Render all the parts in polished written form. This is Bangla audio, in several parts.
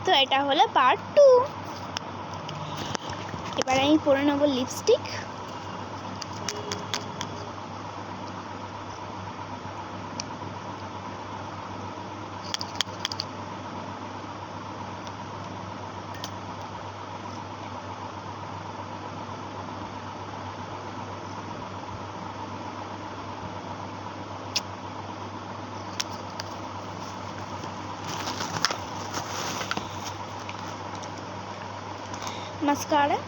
তো এটা হলো পার্ট 2। এবার আমি পরে নেবো লিপস্টিক। মাস্কারা,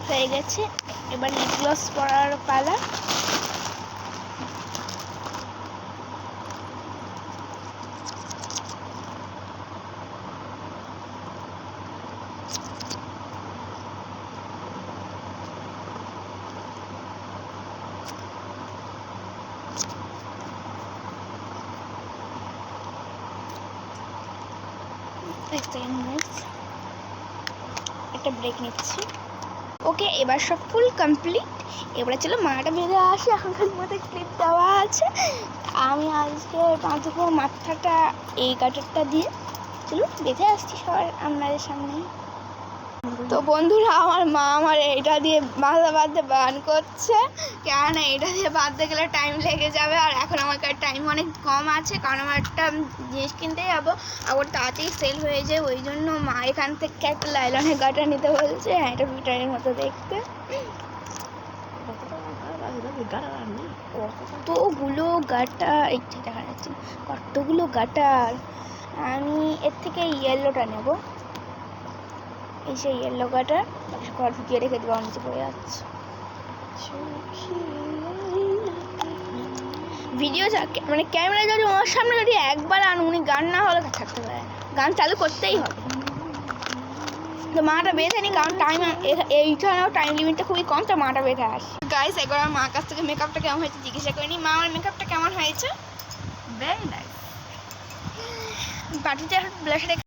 হয়ে গেছে। এবার লিপ গ্লস পরার পালা। একটা ব্রেক নিচ্ছি। ওকে, এবার সব ফুল কমপ্লিট। এবারে চলো মাটা বেঁধে আসি। এখন খালি মাথায় ক্লিপ দেওয়া আছে। আমি আজকে বাঁধবো মাথাটা এই গাটারটা দিয়ে। চলো বেঁধে আসছি সবার আপনাদের সামনে। তো বন্ধুরা, আমার মা আমার এটা দিয়ে মাথা বাঁধতে বান করছে, কেননা এটা দিয়ে বাঁধতে গেলে টাইম লেগে যাবে। আর এখন আমার কাছে টাইম অনেক কম আছে, কারণ আমার একটা জিনিস কিনতে যাবো, আবার তাড়াতাড়ি সেল হয়ে যায়। ওই জন্য মা এখান থেকে একটা লাইলনের গাটা নিতে বলছে। হ্যাঁ, এটা বিটারের মতো দেখতে। কতগুলো গাটার, এইটা দেখা যাচ্ছে কতগুলো গাটার। আমি এর থেকে ইয়েলোটা নেব। এই সেই ইয়েলো গাটার ঘর ঢুকিয়ে রেখে দেবো, নিচে পড়ে যাচ্ছে। ভিডিও মানে ক্যামেরা যদি ওর সামনে যদি একবার উনি গান না হলে থাকতে পারে, গান চালু করতেই হবে। তো মাটা বেঁধে নি, কারণ টাইম এইখানেও টাইম লিমিটটা খুবই কম, তো মাটা বেঁধে আসি। গাইস, একবার আমার মার কাছ থেকে মেকআপটা কেমন হয়েছে জিজ্ঞাসা করিনি। মা, আমার মেকআপটা কেমন হয়েছে? Very nice. বাটিতে এখন ব্লাশার